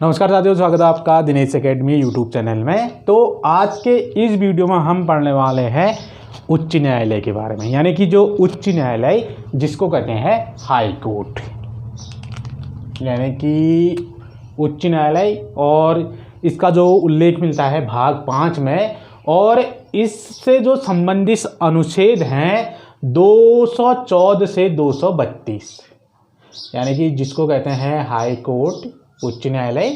नमस्कार साथियों, स्वागत है आपका दिनेश एकेडमी यूट्यूब चैनल में। तो आज के इस वीडियो में हम पढ़ने वाले हैं उच्च न्यायालय के बारे में, यानी कि जो उच्च न्यायालय जिसको कहते हैं हाई कोर्ट, यानी कि उच्च न्यायालय। और इसका जो उल्लेख मिलता है भाग 5 में, और इससे जो संबंधित अनुच्छेद हैं 214 से 232, यानी कि जिसको कहते हैं हाई कोर्ट, उच्च न्यायालय।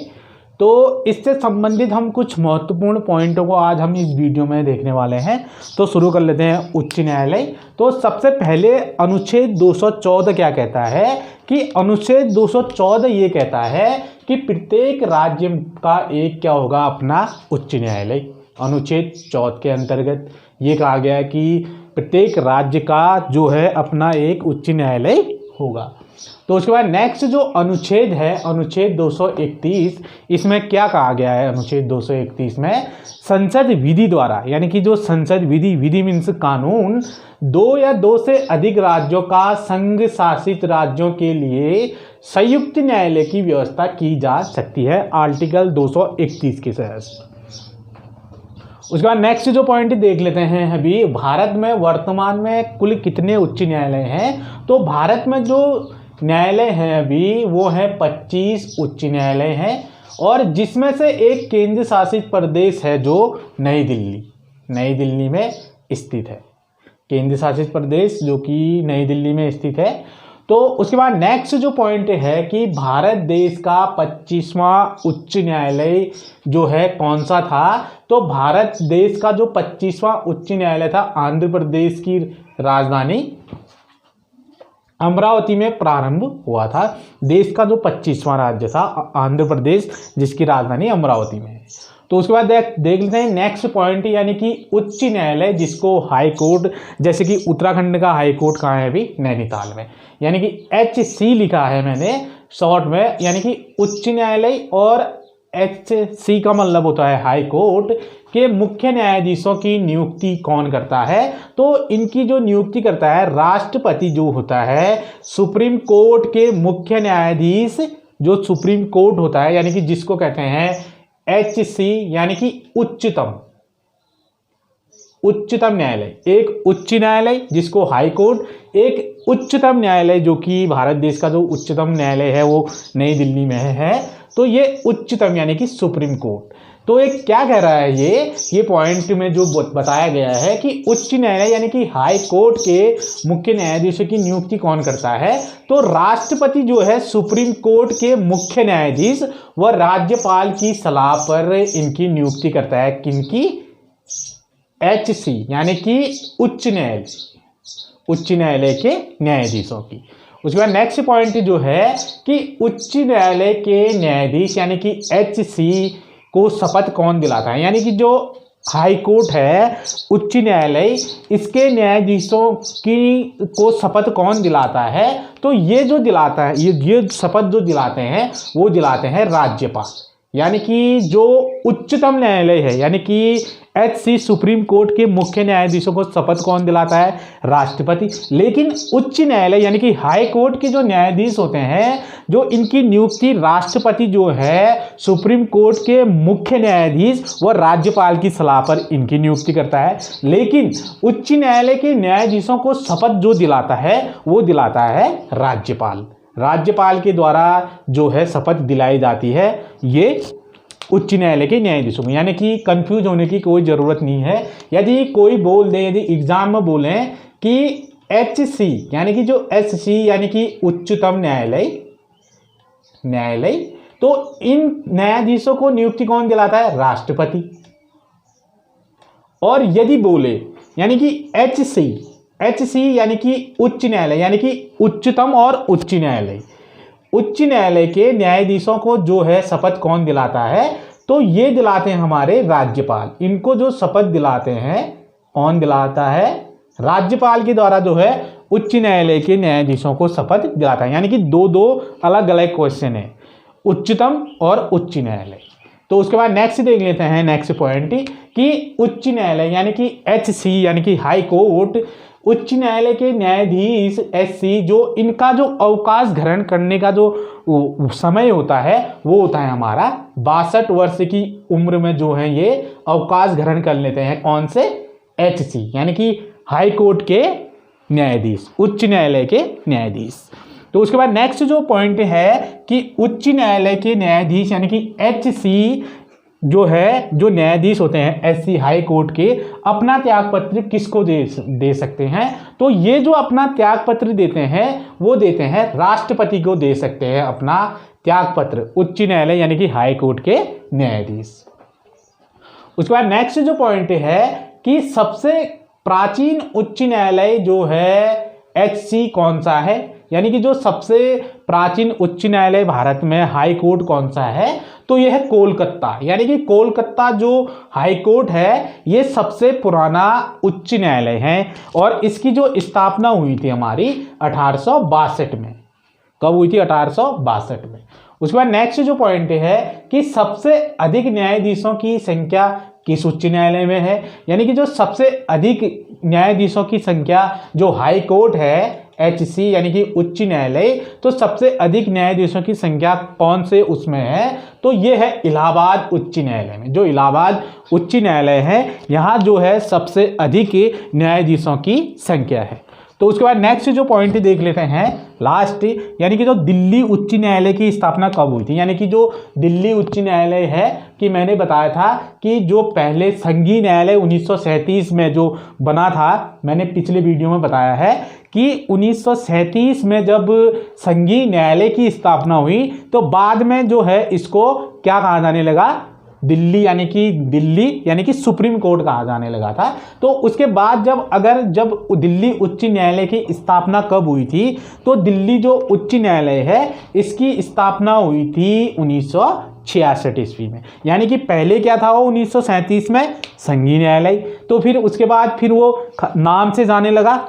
तो इससे संबंधित हम कुछ महत्वपूर्ण पॉइंटों को आज हम इस वीडियो में देखने वाले हैं। तो शुरू कर लेते हैं उच्च न्यायालय। तो सबसे पहले अनुच्छेद 214 क्या कहता है कि अनुच्छेद 214 ये कहता है कि प्रत्येक राज्य का एक क्या होगा, अपना उच्च न्यायालय। अनुच्छेद 14 के अंतर्गत ये कहा गया है कि प्रत्येक राज्य का जो है अपना एक उच्च न्यायालय होगा। तो उसके बाद नेक्स्ट जो अनुच्छेद है, अनुच्छेद 231, इसमें क्या कहा गया है? अनुच्छेद 231 में संसद विधि द्वारा, यानी कि जो संसद विधि, विधि मीन्स कानून, 2 या 2 से अधिक राज्यों का संघ शासित राज्यों के लिए संयुक्त न्यायालय की व्यवस्था की जा सकती है, आर्टिकल 231 के तहत। उसके बाद नेक्स्ट जो पॉइंट देख लेते हैं, अभी भारत में वर्तमान में कुल कितने उच्च न्यायालय हैं? तो भारत में जो न्यायालय हैं अभी वो है 25 उच्च न्यायालय हैं, और जिसमें से एक केंद्र शासित प्रदेश है जो नई दिल्ली में स्थित है। केंद्र शासित प्रदेश जो कि नई दिल्ली में स्थित है। तो उसके बाद नेक्स्ट जो पॉइंट है कि भारत देश का 25वां उच्च न्यायालय जो है कौन सा था? तो भारत देश का जो 25वां उच्च न्यायालय था आंध्र प्रदेश की राजधानी अमरावती में प्रारंभ हुआ था। देश का जो 25वां राज्य था आंध्र प्रदेश, जिसकी राजधानी अमरावती में है। तो उसके बाद देख लेते हैं नेक्स्ट पॉइंट, यानी कि उच्च न्यायालय जिसको हाई कोर्ट, जैसे कि उत्तराखंड का हाई कोर्ट कहाँ है? अभी नैनीताल में, यानी कि HC लिखा है मैंने शॉर्ट में, यानी कि उच्च न्यायालय। और HC का मतलब होता है हाई कोर्ट के मुख्य न्यायाधीशों की नियुक्ति कौन करता है? तो इनकी जो नियुक्ति करता है राष्ट्रपति जो होता है। सुप्रीम कोर्ट के मुख्य न्यायाधीश जो सुप्रीम कोर्ट होता है, यानी कि जिसको कहते हैं HC, यानी कि उच्चतम न्यायालय। एक उच्च न्यायालय जिसको हाई कोर्ट, एक उच्चतम न्यायालय जो कि भारत देश का जो उच्चतम न्यायालय है वो नई दिल्ली में है। तो ये उच्चतम यानी कि सुप्रीम कोर्ट। तो एक क्या कह रहा है ये पॉइंट में जो बताया गया है कि उच्च न्यायालय यानी कि हाई कोर्ट के मुख्य न्यायाधीशों की नियुक्ति कौन करता है? तो राष्ट्रपति जो है सुप्रीम कोर्ट के मुख्य न्यायाधीश व राज्यपाल की सलाह पर इनकी नियुक्ति करता है। किनकी? HC यानी कि उच्च न्यायालय के न्यायाधीशों की। उसके बाद नेक्स्ट पॉइंट जो है कि उच्च न्यायालय के न्यायाधीश यानी कि HC को शपथ कौन दिलाता है? यानी कि जो हाई कोर्ट है, उच्च न्यायालय, इसके न्यायाधीशों को शपथ कौन दिलाता है? तो ये जो दिलाता है, ये शपथ जो दिलाते हैं वो दिलाते हैं राज्यपाल। यानी कि जो उच्चतम न्यायालय है, यानी कि HC सुप्रीम कोर्ट के मुख्य न्यायाधीशों को शपथ कौन दिलाता है? राष्ट्रपति। लेकिन उच्च न्यायालय यानी कि हाई कोर्ट के जो न्यायाधीश होते हैं, जो इनकी नियुक्ति राष्ट्रपति जो है सुप्रीम कोर्ट के मुख्य न्यायाधीश व राज्यपाल की सलाह पर इनकी नियुक्ति करता है। लेकिन उच्च न्यायालय के न्यायाधीशों को शपथ जो दिलाता है वो दिलाता है राज्यपाल। राज्यपाल के द्वारा जो है शपथ दिलाई जाती है ये उच्च न्यायालय के न्यायाधीशों में। यानी कि कंफ्यूज होने की कोई ज़रूरत नहीं है। यदि कोई बोल दे, यदि एग्जाम में बोलें कि HC यानी कि जो HC यानी कि उच्चतम न्यायालय, तो इन न्यायाधीशों को नियुक्ति कौन दिलाता है? राष्ट्रपति। और यदि बोले यानी कि HC यानी कि उच्च न्यायालय, यानी कि उच्चतम और उच्च न्यायालय, उच्च न्यायालय के न्यायाधीशों को जो है शपथ कौन दिलाता है? तो ये दिलाते हैं हमारे राज्यपाल। इनको जो शपथ दिलाते हैं कौन दिलाता है? राज्यपाल के द्वारा जो है उच्च न्यायालय के न्यायाधीशों को शपथ दिलाता है। यानी कि दो अलग अलग क्वेश्चन है, उच्चतम और उच्च न्यायालय। तो उसके बाद नेक्स्ट देख लेते हैं नेक्स्ट पॉइंट कि उच्च न्यायालय यानी कि HC यानी कि हाई कोर्ट उच्च न्यायालय के न्यायाधीश एससी जो इनका जो अवकाश ग्रहण करने का जो समय होता है वो होता है हमारा 62 वर्ष की उम्र में जो है ये अवकाश ग्रहण कर लेते हैं। कौन से? एचसी यानी कि हाई कोर्ट के न्यायाधीश, उच्च न्यायालय के न्यायाधीश। तो उसके बाद नेक्स्ट जो पॉइंट है कि उच्च न्यायालय के न्यायाधीश यानी कि एचसी जो है, जो न्यायाधीश होते हैं एससी हाई कोर्ट के, अपना त्याग पत्र किसको दे सकते हैं? तो ये जो अपना त्याग पत्र देते हैं वो देते हैं राष्ट्रपति को दे सकते हैं अपना त्याग पत्र, उच्च न्यायालय यानी कि हाई कोर्ट के न्यायाधीश। उसके बाद नेक्स्ट जो पॉइंट है कि सबसे प्राचीन उच्च न्यायालय जो है एचसी कौन सा है, यानी कि जो सबसे प्राचीन उच्च न्यायालय भारत में हाई कोर्ट कौन सा है? तो यह है कोलकाता, यानी कि कोलकाता जो हाई कोर्ट है ये सबसे पुराना उच्च न्यायालय है और इसकी जो स्थापना हुई थी हमारी 1862 में। कब हुई थी? 1862 में। उसके बाद नेक्स्ट जो पॉइंट है कि सबसे अधिक न्यायाधीशों की संख्या किस उच्च न्यायालय में है, यानी कि जो सबसे अधिक न्यायाधीशों की संख्या जो हाई कोर्ट है एचसी यानी कि उच्च न्यायालय, तो सबसे अधिक न्यायाधीशों की संख्या कौन से उसमें है? तो ये है इलाहाबाद उच्च न्यायालय में। जो इलाहाबाद उच्च न्यायालय है यहाँ जो है सबसे अधिक न्यायाधीशों की संख्या है। तो उसके बाद नेक्स्ट जो पॉइंट देख लेते हैं लास्ट, यानी कि जो दिल्ली उच्च न्यायालय की स्थापना कब हुई थी, यानी कि जो दिल्ली उच्च न्यायालय है कि मैंने बताया था कि जो पहले संघीय न्यायालय 1937 में जो बना था, मैंने पिछले वीडियो में बताया है कि 1937 में जब संघीय न्यायालय की स्थापना हुई तो बाद में जो है इसको क्या कहा जाने लगा? दिल्ली यानी कि सुप्रीम कोर्ट कहा जाने लगा था। तो उसके बाद जब दिल्ली उच्च न्यायालय की स्थापना कब हुई थी? तो दिल्ली जो उच्च न्यायालय है इसकी स्थापना हुई थी 1966 ईस्वी में, यानी कि पहले क्या था वो 1937 में संघीय न्यायालय, तो फिर उसके बाद फिर वो नाम से जाने लगा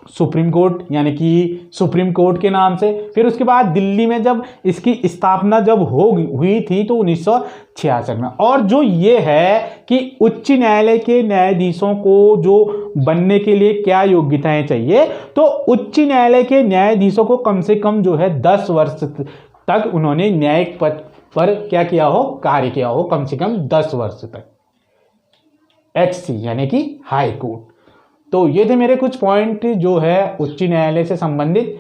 सुप्रीम कोर्ट, यानी कि सुप्रीम कोर्ट के नाम से। फिर उसके बाद दिल्ली में जब इसकी स्थापना जब हुई थी तो 1966 में। और जो ये है कि उच्च न्यायालय के न्यायाधीशों को जो बनने के लिए क्या योग्यताएं चाहिए, तो उच्च न्यायालय के न्यायाधीशों को कम से कम जो है 10 वर्ष तक उन्होंने न्यायिक पद पर क्या किया हो? कार्य किया हो, कम से कम 10 वर्ष तक। एचसी यानी कि हाई कोर्ट। तो ये थे मेरे कुछ पॉइंट जो है उच्च न्यायालय से संबंधित।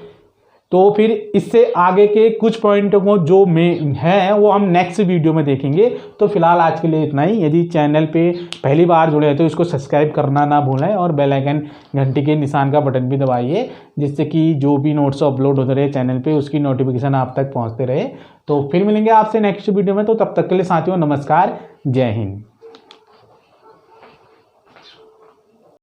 तो फिर इससे आगे के कुछ पॉइंटों को जो में है वो हम नेक्स्ट वीडियो में देखेंगे। तो फिलहाल आज के लिए इतना ही। यदि चैनल पे पहली बार जुड़े हैं तो इसको सब्सक्राइब करना ना भूलें और बेल आइकन घंटी के निशान का बटन भी दबाइए, जिससे कि जो भी नोट्स अपलोड होते रहे चैनल पे उसकी नोटिफिकेशन आप तक पहुँचते रहे। तो फिर मिलेंगे आपसे नेक्स्ट वीडियो में। तो तब तक के लिए साथियों नमस्कार, जय हिंद।